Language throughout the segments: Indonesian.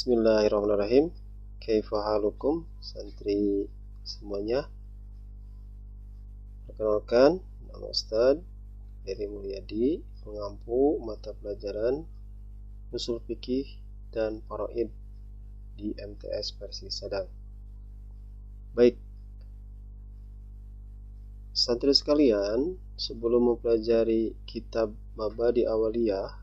Bismillahirrahmanirrahim. Kaifa halukum santri semuanya. Perkenalkan, nama Ustadz Heri Mulyadi, pengampu mata pelajaran usul fikih dan faraid di MTS versi Sadang. Baik, santri sekalian, sebelum mempelajari kitab Mabadi Awaliyah,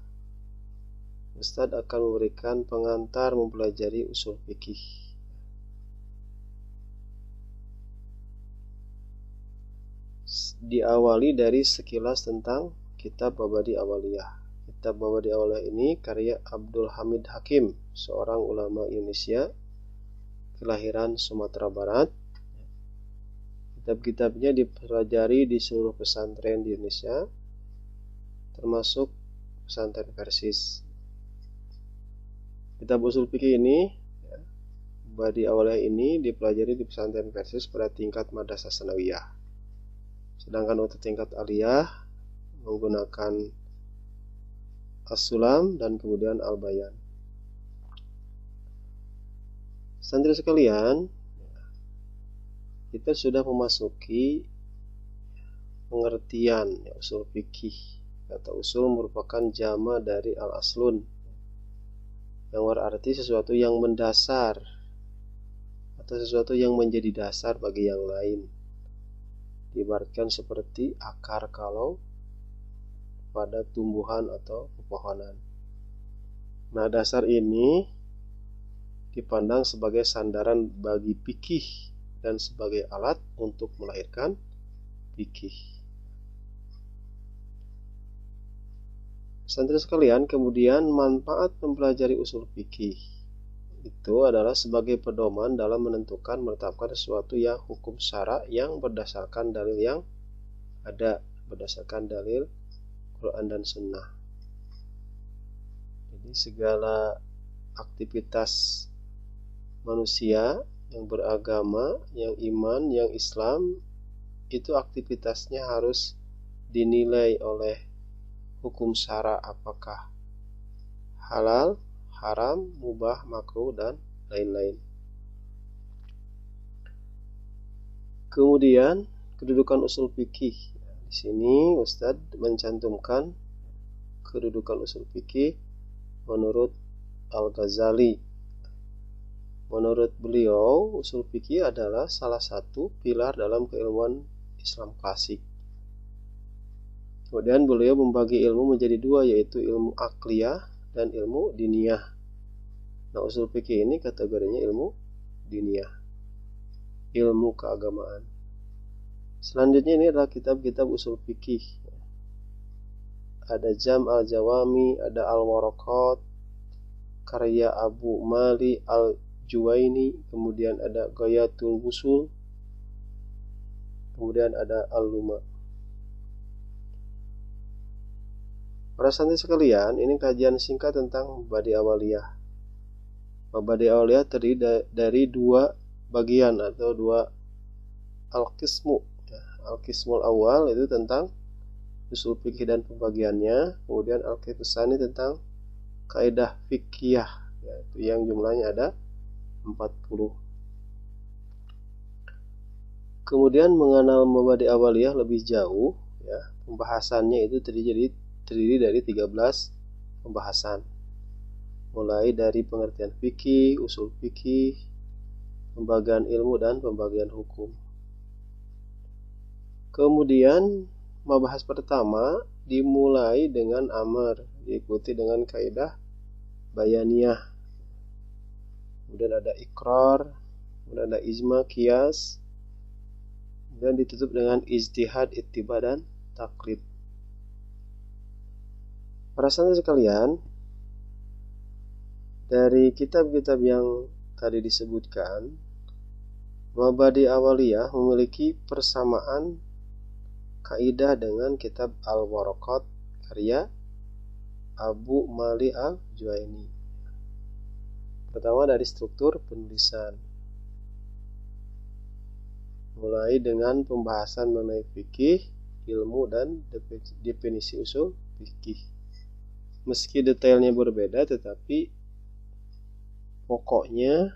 Ustadz akan memberikan pengantar mempelajari usul fikih. Diawali dari sekilas tentang kitab Mabadi Awaliyah. Kitab Mabadi Awaliyah ini karya Abdul Hamid Hakim, seorang ulama Indonesia kelahiran Sumatera Barat. Kitab-kitabnya dipelajari di seluruh pesantren di Indonesia, termasuk pesantren Persis. Kitab usul fikih ini, Mabadi Awaliyah ini dipelajari di pesantren Persis pada tingkat madrasah sanawiyah. Sedangkan untuk tingkat aliyah menggunakan As-Sulam dan kemudian Al-Bayan. Santri sekalian, kita sudah memasuki pengertian usul fikih. Kata usul merupakan jama dari al-aslun, yang berarti sesuatu yang mendasar atau sesuatu yang menjadi dasar bagi yang lain. Diibaratkan seperti akar kalau pada tumbuhan atau pepohonan. Nah, dasar ini dipandang sebagai sandaran bagi fikih dan sebagai alat untuk melahirkan fikih. Santri sekalian, kemudian manfaat mempelajari usul fikih itu adalah sebagai pedoman dalam menentukan menetapkan sesuatu yang hukum syara yang berdasarkan dalil yang ada, berdasarkan dalil Quran dan Sunnah. Jadi segala aktivitas manusia yang beragama, yang iman, yang Islam, itu aktivitasnya harus dinilai oleh hukum syara, apakah halal, haram, mubah, makruh, dan lain-lain. Kemudian kedudukan usul fikih. Di sini Ustadz mencantumkan kedudukan usul fikih menurut Al-Ghazali. Menurut beliau, usul fikih adalah salah satu pilar dalam keilmuan Islam klasik. Kemudian beliau membagi ilmu menjadi dua, yaitu ilmu akliyah dan ilmu diniyah. Nah, usul fikih ini kategorinya ilmu diniyah, ilmu keagamaan. Selanjutnya ini adalah kitab-kitab usul fikih. Ada Jam' al-Jawami, ada Al-Waraqat, karya Abu Mali al-Juwaini, kemudian ada Ghayatul Wusul, kemudian ada Al-Luma. Para santri sekalian, ini kajian singkat tentang Mabadi Awaliyah. Mabadi Awaliyah terdiri dari dua bagian atau dua al-qismu. Al-qismul awal itu tentang usul fikih dan pembagiannya. Kemudian al-qismu tsani tentang kaidah fikih, yaitu yang jumlahnya ada 40. Kemudian mengenal Mabadi Awaliyah lebih jauh, pembahasannya itu terdiri dari 13 pembahasan, mulai dari pengertian fikih, usul fikih, pembagian ilmu, dan pembagian hukum. Kemudian pembahasan pertama dimulai dengan amar, diikuti dengan kaidah bayaniyah, kemudian ada ikrar, kemudian ada ijma, qiyas, dan ditutup dengan ijtihad, ittiba, dan taklid. Para santri sekalian, dari kitab-kitab yang tadi disebutkan, Mabadi Awaliyah memiliki persamaan kaidah dengan kitab Al-Waraqat karya Abu Mali al-Juwaini. Pertama dari struktur penulisan, mulai dengan pembahasan mengenai fikih, ilmu, dan definisi usul fikih. Meski detailnya berbeda, tetapi pokoknya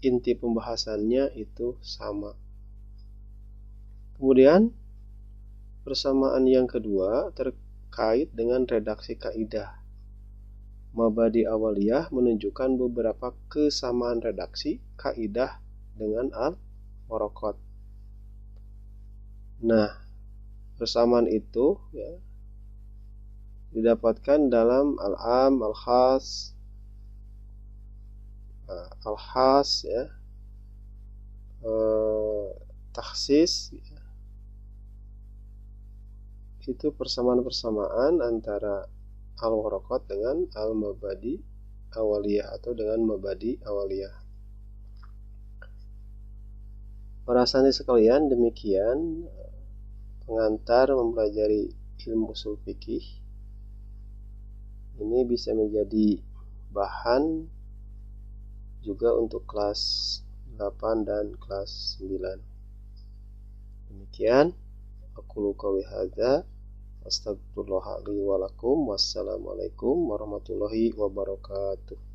inti pembahasannya itu sama. Kemudian persamaan yang kedua terkait dengan redaksi kaidah. Mabadi awaliyah menunjukkan beberapa kesamaan redaksi kaidah dengan al-waraqat. Nah, persamaan itu ya, didapatkan dalam al-am, al-khas, ya, takhsis ya. Itu persamaan-persamaan antara al-waraqat dengan al-mabadi awaliyah atau dengan mabadi awaliyah. Para santri sekalian, demikian pengantar mempelajari ilmu usul fikih. Ini bisa menjadi bahan juga untuk kelas 8 dan kelas 9. Demikian aqulu qouli hadza astagfirullah li wa lakum. Wassalamualaikum warahmatullahi wabarakatuh.